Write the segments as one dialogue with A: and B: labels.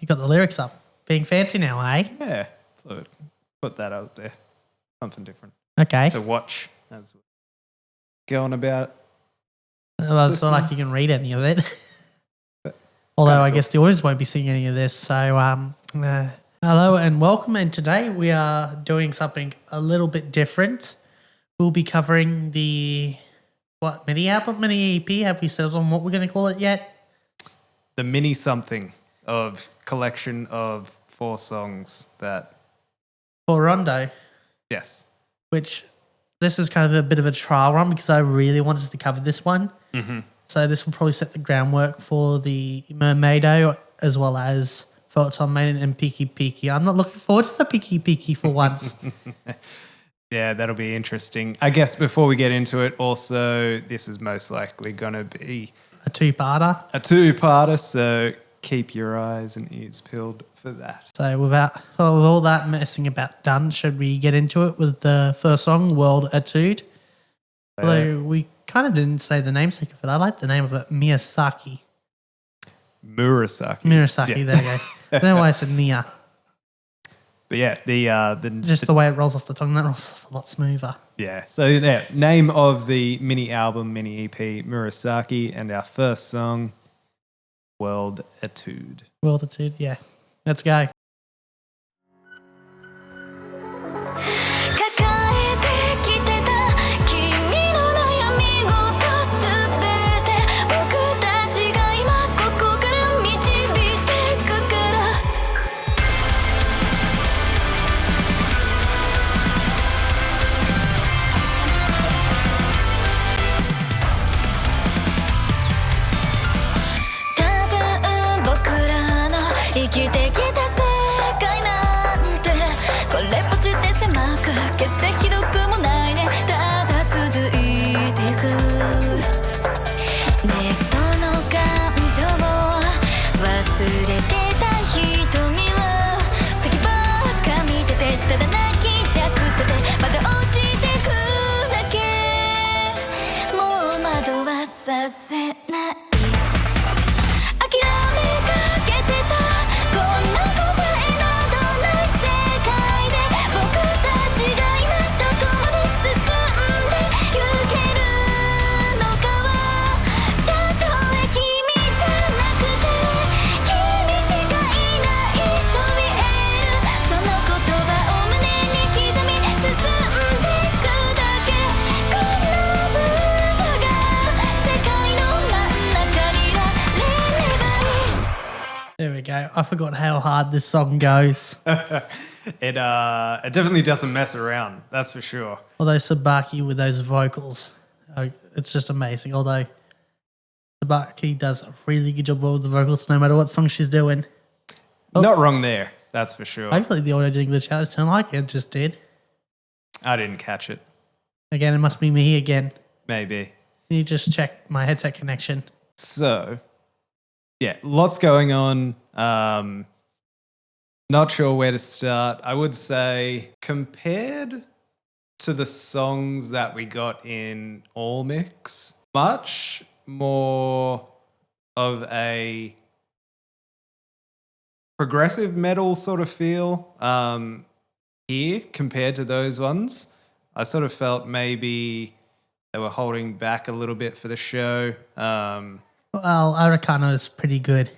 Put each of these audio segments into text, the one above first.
A: you got the lyrics up. Being fancy now, eh?
B: Yeah. So put that out there. Something different
A: Okay.
B: to watch as we're going about.
A: Well, it's not like you can read any of it. Although I guess the audience won't be seeing any of this. So, hello and welcome. And today we are doing something a little bit different. We'll be covering the mini album, mini EP. Have we settled on what we're going to call it yet?
B: The mini something of collection of 4 songs that.
A: For RONDO.
B: Yes.
A: Which this is kind of a bit of a trial run because I really wanted to cover this one.
B: Mm-hmm.
A: So this will probably set the groundwork for the Mermaido as well as Photon Maiden and Peaky Peaky. I'm not looking forward to the Peaky Peaky for once.
B: Yeah, that'll be interesting. I guess before we get into it, also, this is most likely going to be
A: a two-parter.
B: So keep your eyes and ears peeled for that.
A: So with all that messing about done, should we get into it with the first song, World Etude? Although we kind of didn't say the namesake of it. I like the name of it, Murasaki.
B: Murasaki,
A: yeah. There you go. I don't know why I said Nia.
B: But yeah,
A: the way it rolls off the tongue, that rolls off a lot smoother.
B: Yeah. So yeah, name of the mini album, mini EP, Murasaki, and our first song, World Etude.
A: World Etude, yeah. Let's go. I forgot how hard this song goes.
B: It definitely doesn't mess around, that's for sure.
A: Although Sabaki with those vocals, it's just amazing. Although Sabaki does a really good job with the vocals no matter what song she's doing.
B: Not wrong there, that's for sure.
A: Hopefully the audio didn't glitch out. It sounded like it just did.
B: I didn't catch it.
A: Again, it must be me again.
B: Maybe.
A: Can you just check my headset connection?
B: So, yeah, lots going on. Not sure where to start. I would say compared to the songs that we got in All Mix, much more of a progressive metal sort of feel here compared to those ones. I sort of felt maybe they were holding back a little bit for the show.
A: Well, Aracano is pretty good.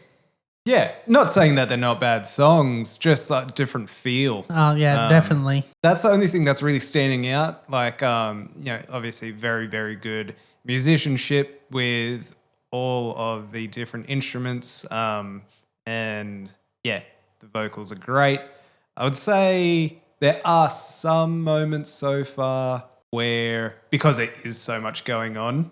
B: Yeah, not saying that they're not bad songs, just like different feel.
A: Oh, yeah, definitely.
B: That's the only thing that's really standing out. Like, obviously very, very good musicianship with all of the different instruments. And yeah, the vocals are great. I would say there are some moments so far where, because it is so much going on,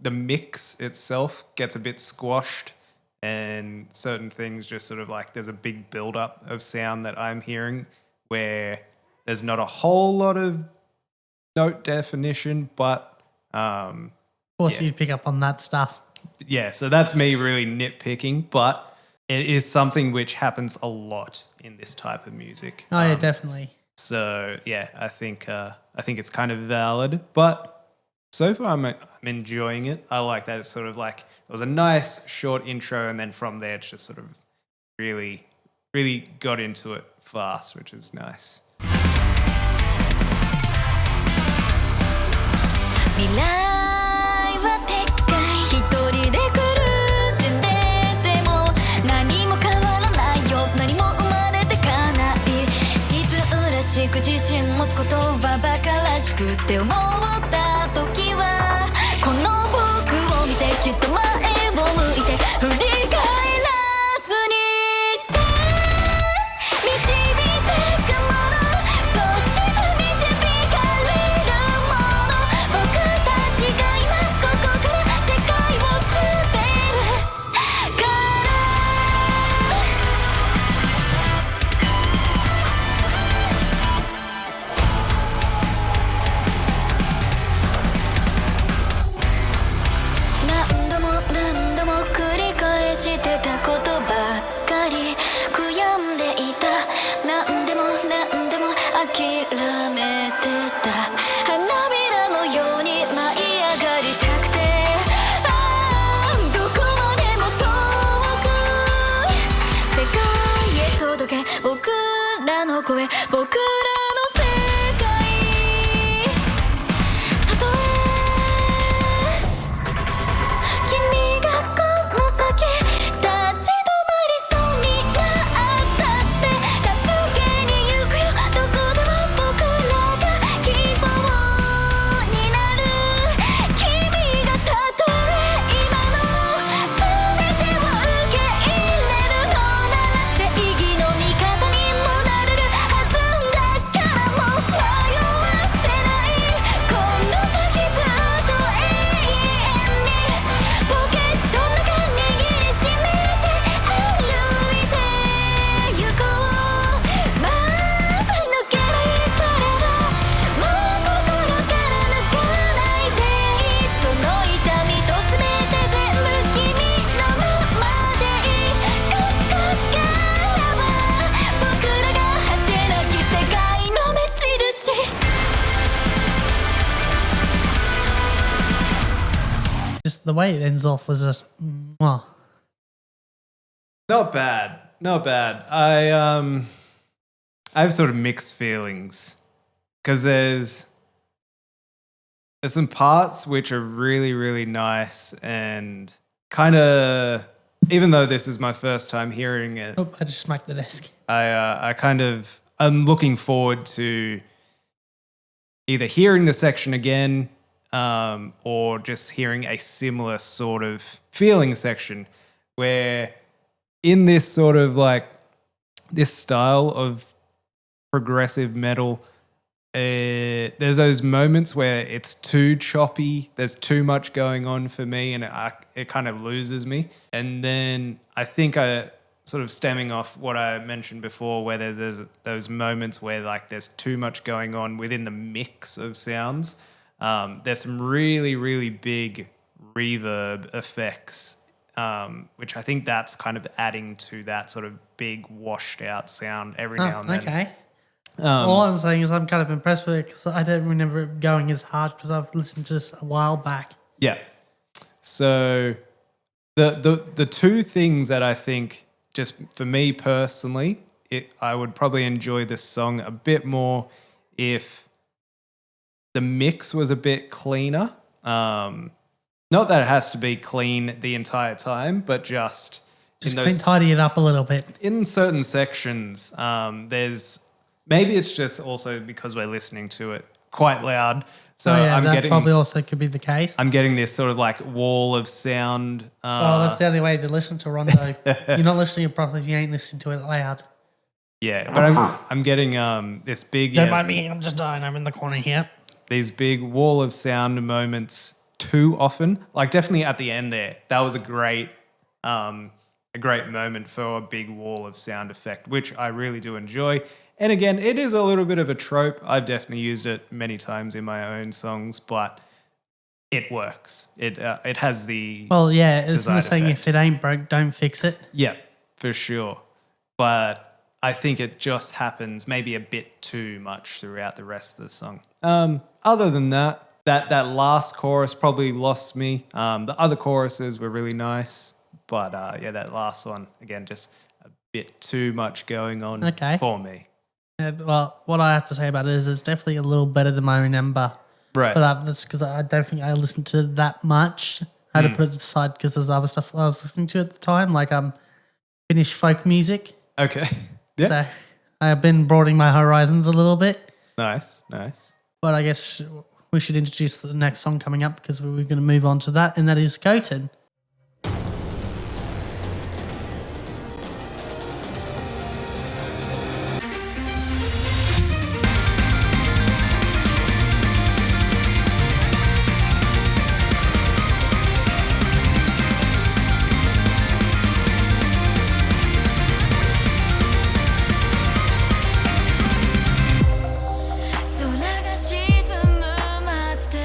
B: the mix itself gets a bit squashed. And certain things just sort of like there's a big build-up of sound that I'm hearing where there's not a whole lot of note definition, but
A: of course you'd pick up on that stuff.
B: Yeah, so that's me really nitpicking, but it is something which happens a lot in this type of music.
A: Oh yeah, definitely.
B: So yeah, I think it's kind of valid, but so far I'm enjoying it. I like that it's sort of like it was a nice short intro, and then from there it's just sort of really got into it fast, which is nice.
C: 未来はでっかい一人で苦しんでても何も変わらないよ何も生まれてかない自分らしく自信持つことはバカらしくって思った時はこの僕を見てきっと前を向いて振り返らずにさ導いてくものそして導かれるもの僕たちが今ここから世界を滑るから何度も何度も繰り返してたことばっかり悔やんでいた何でも何でも諦めてた花びらのように舞い上がりたくてどこまでも遠く世界へ届け僕らの声僕らの世界たとえ君がこの先立ち止まりそうになったって助けに行くよどこでも僕らが希望になる君がたとえ今の全てを受け入れるのなら正義の味方にもなれるはずだからもう迷わせないこの先ずっと永遠にポケットの中握りしめて歩いて行こうまだ抜けないからもう心から抜かないでいいその痛みと全て全部君のままでいいここからは僕らが果てなき世界の目印
A: Just the way it ends off was just, mwah.
B: Not bad. I have sort of mixed feelings because there's some parts which are really nice and kind of, even though this is my first time hearing it,
A: Oh, I just smacked the desk.
B: I'm looking forward to either hearing the section again or just hearing a similar sort of feeling section where in this sort of like this style of progressive metal, there's those moments where it's too choppy, there's too much going on for me and it kind of loses me. And then I think sort of stemming off what I mentioned before, where there's those moments where like there's too much going on within the mix of sounds. There's some really big reverb effects, which I think that's kind of adding to that sort of big washed out sound every now and then.
A: Okay. All I'm saying is I'm kind of impressed with it because I don't remember it going as hard because I've listened to this a while back.
B: Yeah. So the two things that I think, just for me personally, I would probably enjoy this song a bit more if the mix was a bit cleaner. Not that it has to be clean the entire time, but just
A: Tidy it up a little bit.
B: in certain sections, there's maybe it's just also because we're listening to it quite loud. So
A: that probably also could be the case.
B: I'm getting this sort of like wall of sound.
A: Well, that's the only way to listen to Rondo. You're not listening properly if you ain't listening to it loud.
B: Yeah, but I'm getting this big.
A: Don't mind me, I'm just dying. I'm in the corner here.
B: These big wall of sound moments too often. Like definitely at the end there, that was a great moment for a big wall of sound effect, which I really do enjoy. And again, it is a little bit of a trope. I've definitely used it many times in my own songs, but it works. It has the
A: it's
B: desired
A: the saying,
B: effect.
A: if it ain't broke, don't fix it.
B: Yeah, for sure. But I think it just happens maybe a bit too much throughout the rest of the song. Other than that last chorus probably lost me. The other choruses were really nice, but that last one, again, just a bit too much going on
A: Okay.
B: for me.
A: Well, what I have to say about it is it's definitely a little better than I remember.
B: Right.
A: But that's because I don't think I listened to that much. I had to put it aside because there's other stuff I was listening to at the time, like Finnish folk music.
B: Okay. Yeah.
A: So I've been broadening my horizons a little bit.
B: Nice.
A: But I guess we should introduce the next song coming up because we're going to move on to that, and that is Goten.
C: 空が沈む街で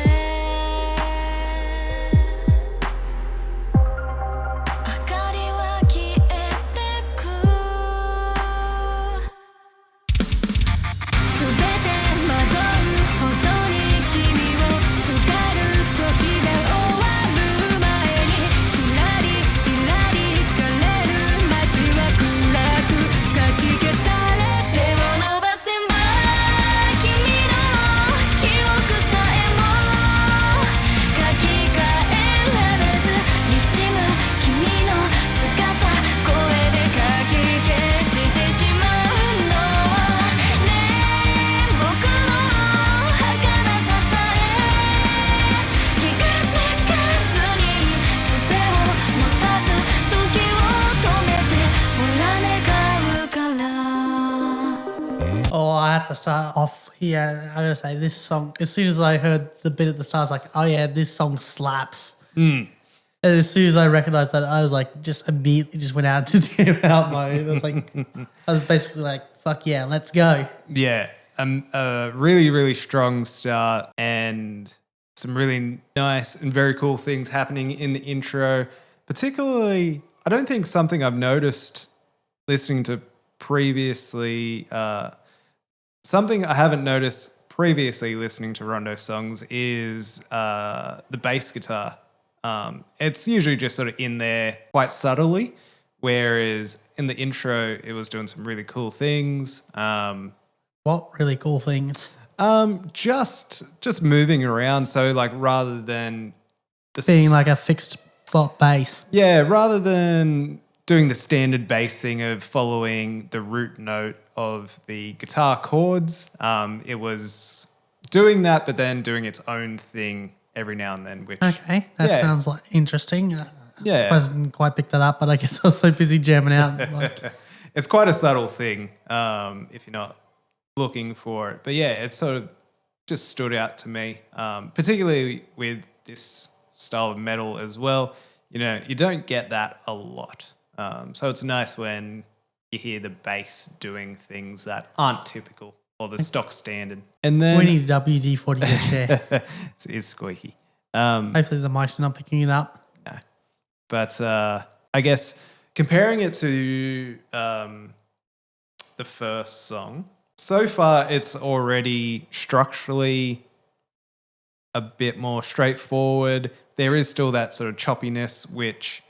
C: 明かりは消えてくすべて惑うほどに君をすがる時が終わる前にひらりひらり枯れる街は暗くかき消され手を伸ばせば君の記憶さえも書き換えられず滲む君の姿声で書き消してしまうのはねえ僕の儚ささえ気がつかずに術を持たず時を止めてほら願うから
A: Oh, I have to start off here. I gotta say, this song, as soon as I heard the bit at the start, I was like, oh yeah, this song slaps. And as soon as I recognized that, I was like, just immediately just went out to jam out mode. I was like, I was basically like, fuck yeah, let's go.
B: Yeah. A really, really strong start and some really nice and very cool things happening in the intro. Particularly, I don't think something I've noticed listening to previously, something I haven't noticed previously listening to Rondo songs is the bass guitar. It's usually just sort of in there quite subtly, whereas in the intro, it was doing some really cool things.
A: What really cool things.
B: Just moving around. So like rather than the
A: Being like a fixed spot bass.
B: yeah, rather than doing the standard bass thing of following the root note of the guitar chords, it was doing that, but then doing its own thing every now and then. Which
A: Okay, that
B: yeah.
A: sounds like interesting.
B: Yeah.
A: I suppose I didn't quite pick that up, but I guess I was so busy jamming out. Like,
B: it's quite a subtle thing if you're not looking for it. But yeah, it sort of just stood out to me, particularly with this style of metal as well. You know, you don't get that a lot. So it's nice when you hear the bass doing things that aren't typical or the stock standard. And then
A: we need a WD-40 to share.
B: it is squeaky.
A: Hopefully the mics are not picking it up.
B: No. But I guess comparing it to the first song, so far it's already structurally a bit more straightforward. There is still that sort of choppiness, which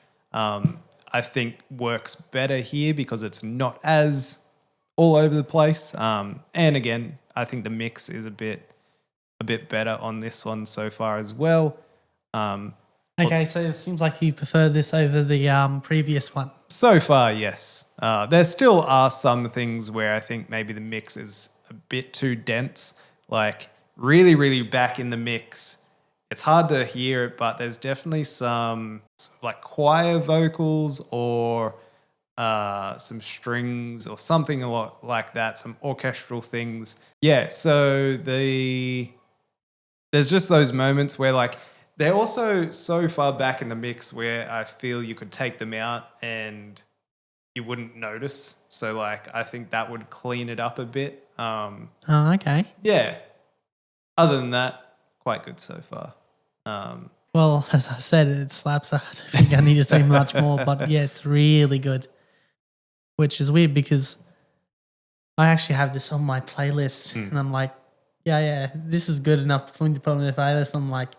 B: I think works better here because it's not as all over the place. And again, I think the mix is a bit better on this one so far as well.
A: Okay, so it seems like you prefer this over the previous one.
B: So far, yes. There still are some things where I think maybe the mix is a bit too dense. Like really, really back in the mix. It's hard to hear it, but there's definitely some like choir vocals or some strings or something a lot like that, some orchestral things. Yeah, so there's just those moments where like they're also so far back in the mix where I feel you could take them out and you wouldn't notice. So like I think that would clean it up a bit.
A: Oh, okay.
B: Yeah. Other than that, quite good so far.
A: Well, as I said, it slaps. I don't think I need to say much more, but yeah, it's really good. Which is weird because I actually have this on my playlist and I'm like, yeah, this is good enough for me to put on the playlist. I'm like,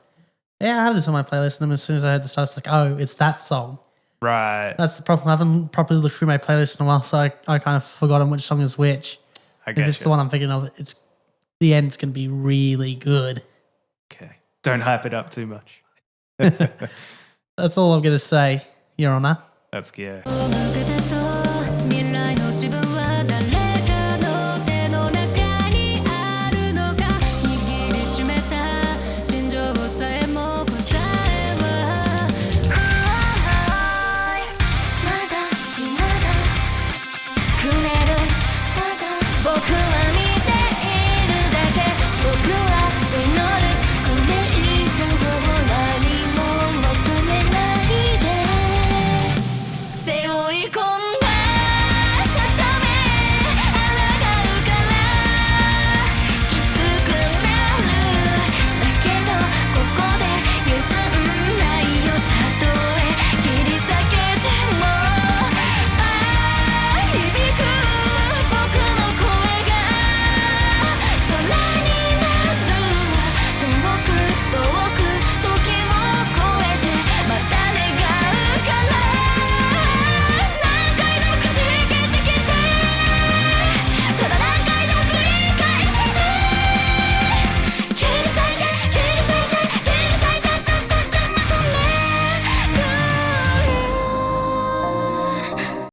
A: yeah, I have this on my playlist. And then as soon as I heard the start, it's like, oh, it's that song.
B: Right.
A: That's the problem. I haven't properly looked through my playlist in a while, so I kind of forgotten which song is which.
B: I
A: If
B: get
A: it's
B: you.
A: the one I'm thinking of, the end's going to be really good.
B: Okay. Don't hype it up too much.
A: That's all I'm going to say, Your Honor.
B: Let's go.
C: 未来の自分は誰かの手の中にあるのか握りしめた心情さえも答えはまだ未だくれる僕は見ているだけ僕は祈るこれ以上何も求めないで背負い込んだ定め抗うからきつくなるだけどここで譲んないよたとえ切り裂けても響く僕の声が空になる遠く遠く時を越えてまた願うから何回も口に蹴ってきてただ何回も繰り返して切り裂いて切り裂いて切り裂いてまとめ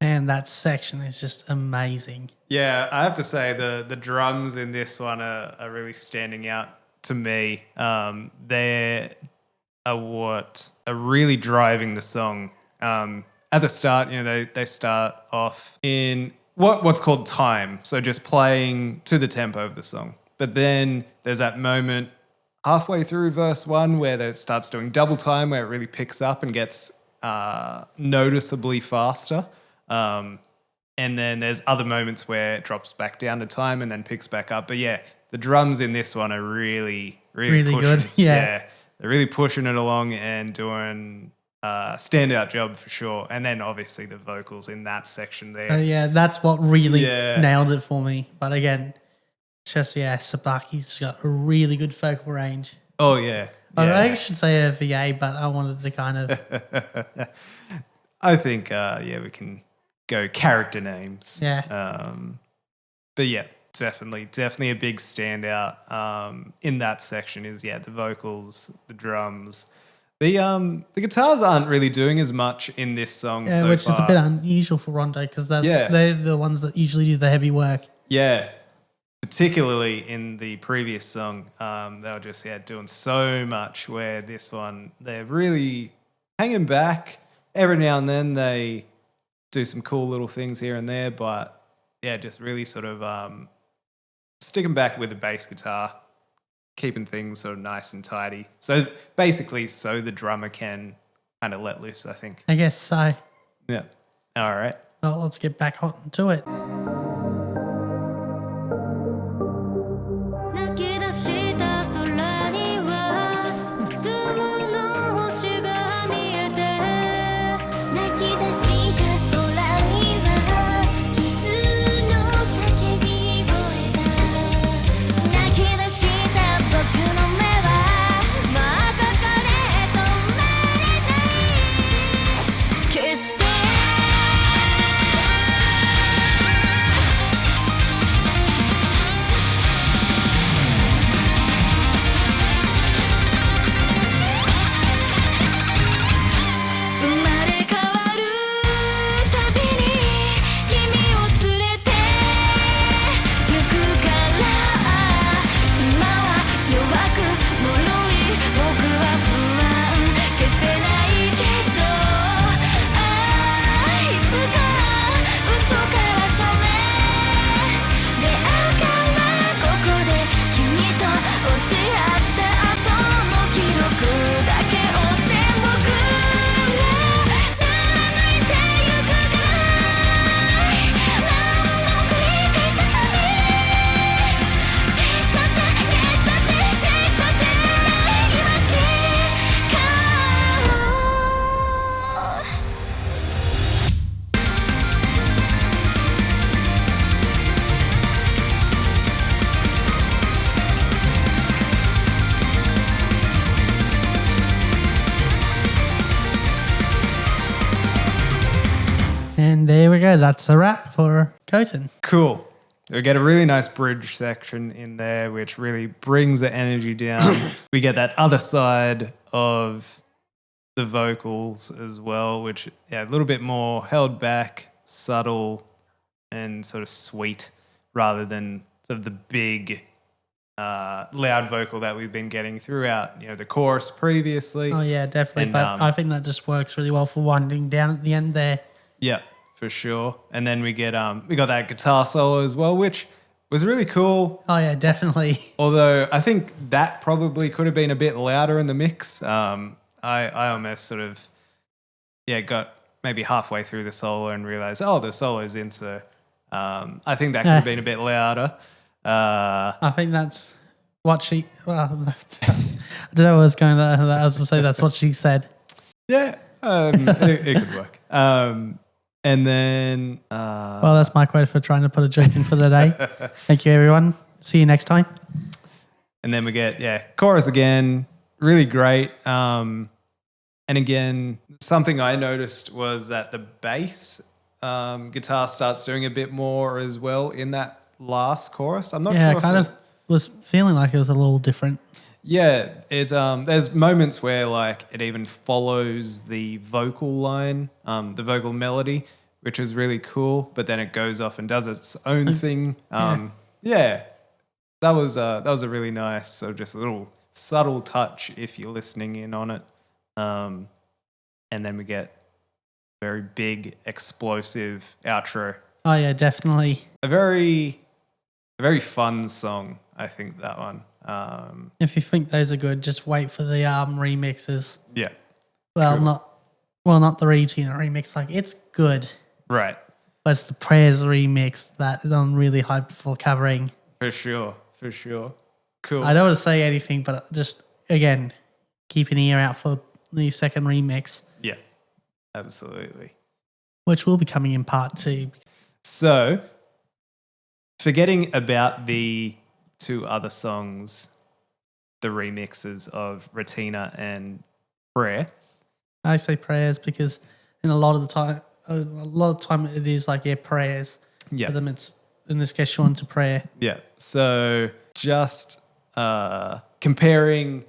C: る
A: And that section is just amazing.
B: Yeah, I have to say the drums in this one are really standing out to me. They are what are really driving the song. At the start, they start off in what's called time, so just playing to the tempo of the song. But then there's that moment halfway through verse 1 where it starts doing double time, where it really picks up and gets noticeably faster. And then there's other moments where it drops back down to time and then picks back up. But yeah, the drums in this one are really
A: Really
B: pushing.
A: good, yeah.
B: They're really pushing it along and doing a standout job for sure. And then obviously the vocals in that section there.
A: Yeah, that's what really
B: Yeah.
A: nailed it for me. But again, Sabaki's got a really good vocal range.
B: Oh yeah.
A: I should say a VA, but I wanted to kind of...
B: I think we can go character names.
A: Yeah.
B: But yeah, definitely a big standout in that section is the vocals, the drums. The guitars aren't really doing as much in this song so
A: which
B: far.
A: is a bit unusual for Rondo because they're the ones that usually do the heavy work.
B: Yeah, particularly in the previous song, they were just doing so much. Where this one, they're really hanging back. Every now and then they do some cool little things here and there, but just really sort of sticking back with the bass guitar, keeping things sort of nice and tidy. So basically, so the drummer can kind of let loose, I think.
A: I guess so.
B: Yeah. All right.
A: Well, let's get back on to it.
C: 泣き出した空には無数の星が見えて泣き出した空にはいつの叫び声だ泣き出した僕の目はもうここで止まれない決して
A: we go. That's a wrap for Koten.
B: Cool. We get a really nice bridge section in there, which really brings the energy down. We get that other side of the vocals as well, which, a little bit more held back, subtle, and sort of sweet rather than sort of the big, loud vocal that we've been getting throughout, the chorus previously.
A: Oh, yeah, definitely.
B: And,
A: but I think that just works really well for winding down at the end there.
B: Yeah, for sure. And then we got that guitar solo as well, which was really cool.
A: Oh, yeah, definitely.
B: Although I think that probably could have been a bit louder in the mix. I almost sort of, got maybe halfway through the solo and realized, the solo's in. So I think that could have been a bit louder.
A: I think that's what she. Well, I don't know what I was going to. I was going to say that's what she said.
B: Yeah, it could work. And then.
A: Well, that's my quote for trying to put a joke in for the day. Thank you, everyone. See you next time.
B: And then we get, chorus again. Really great. And again, something I noticed was that the bass guitar starts doing a bit more as well in that last chorus. I'm not sure.
A: Yeah, I kind of was feeling like it was a little different.
B: Yeah, it there's moments where like it even follows the vocal line, the vocal melody, which is really cool. But then it goes off and does its own thing. That was a really nice, so just a little subtle touch if you're listening in on it. And then we get a very big explosive outro.
A: Oh yeah, definitely.
B: A very fun song, I think, that one.
A: If you think those are good, just wait for the remixes.
B: Yeah.
A: Well,
B: cool.
A: not the Regina remix. Like, it's good,
B: Right.
A: but it's the Prayers remix that I'm really hyped for covering.
B: For sure. Cool.
A: I don't want to say anything, but just again, keep an ear out for the second remix.
B: Yeah, absolutely.
A: Which will be coming in part 2.
B: So, forgetting about the 2 other songs, the remixes of Retina and Prayer.
A: I say Prayers because a lot of the time it is like, prayers.
B: Yeah.
A: For them, it's, in this case, Sean to Prayer.
B: Yeah. So, just comparing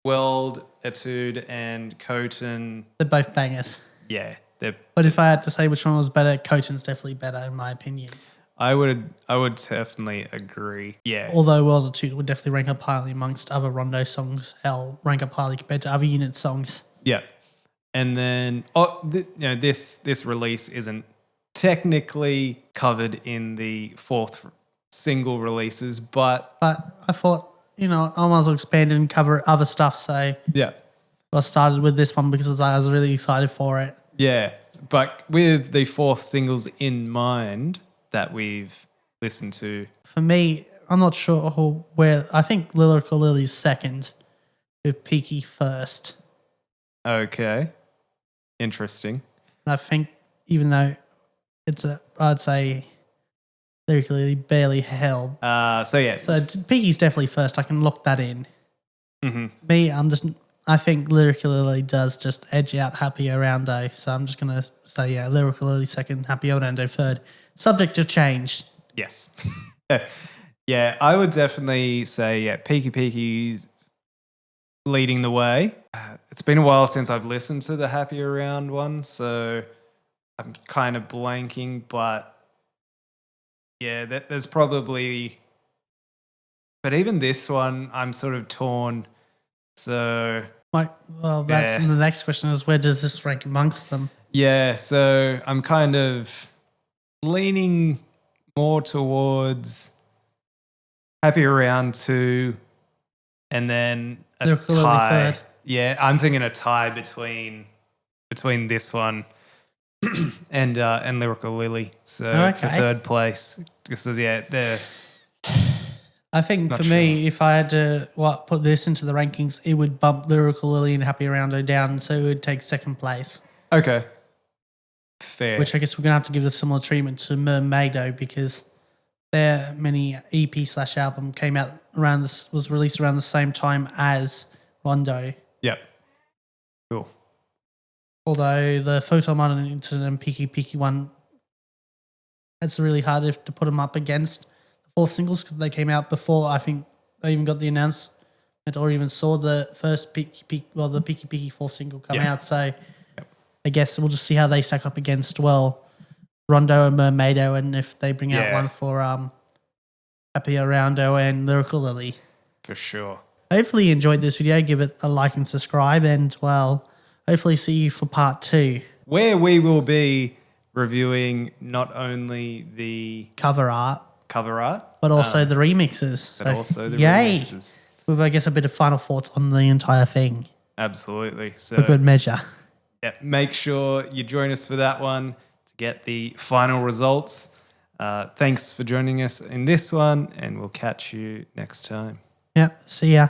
B: World, Etude, and Koten.
A: They're both bangers.
B: Yeah.
A: But if I had to say which one was better, Koten's definitely better in my opinion.
B: I would definitely agree. Yeah.
A: Although World Etude would definitely rank up highly amongst other Rondo songs. Hell, rank up highly compared to other unit songs.
B: Yeah. And then this release isn't technically covered in the 4th single releases, but
A: I thought, I might as well expand and cover other stuff. So
B: yeah,
A: I started with this one because I was really excited for it.
B: yeah. But with the 4th singles in mind that we've listened to,
A: For me, I'm not sure where. I think Lyrical Lily's second, with Peaky first.
B: okay, interesting.
A: And I think even though I'd say Lyrical Lily barely held.
B: So yeah.
A: So Peaky's definitely first. I can lock that in.
B: Mm-hmm.
A: Me, I think Lyrical Lily does just edge out Happy Orlando. So I'm just going to say, Lyrical Lily second, Happy Orlando third. Subject to change.
B: Yes. Yeah, I would definitely say, Peaky's leading the way. It's been a while since I've listened to the Happy Around one, so I'm kind of blanking, but yeah, there's probably... But even this one, I'm sort of torn, so...
A: That's the next question is, where does this rank amongst them?
B: Yeah, so I'm kind of leaning more towards Happy Around 2 and then a tie.
A: Third.
B: Yeah, I'm thinking a tie between this one and Lyrical Lily. So for third place, because they're...
A: I think for me, if I had to put this into the rankings, it would bump Lyrical Lily and Happy Roundo down, so it would take second place.
B: Okay. Fair.
A: Which I guess we're going to have to give the similar treatment to Mermaido, because their mini EP/album came out was released around the same time as Rondo.
B: Yep. Cool.
A: Although the Photo Monitor and Peaky one it's really hard to put them up against the fourth singles because they came out before. I think I even got the announcement or even saw the first the Picky Picky fourth single come out. So I guess we'll just see how they stack up against Rondo and Mermaido, and if they bring out one for Happy Rondo and Lyrical Lily.
B: For sure.
A: Hopefully you enjoyed this video. Give it a like and subscribe, and hopefully see you for part 2.
B: Where we will be reviewing not only the
A: Cover art,
B: but
A: also the remixes.
B: Remixes.
A: With, I guess, a bit of final thoughts on the entire thing.
B: Absolutely. So
A: For good measure.
B: Yeah, make sure you join us for that one to get the final results. Thanks for joining us in this one, and we'll catch you next time.
A: Yep. See ya.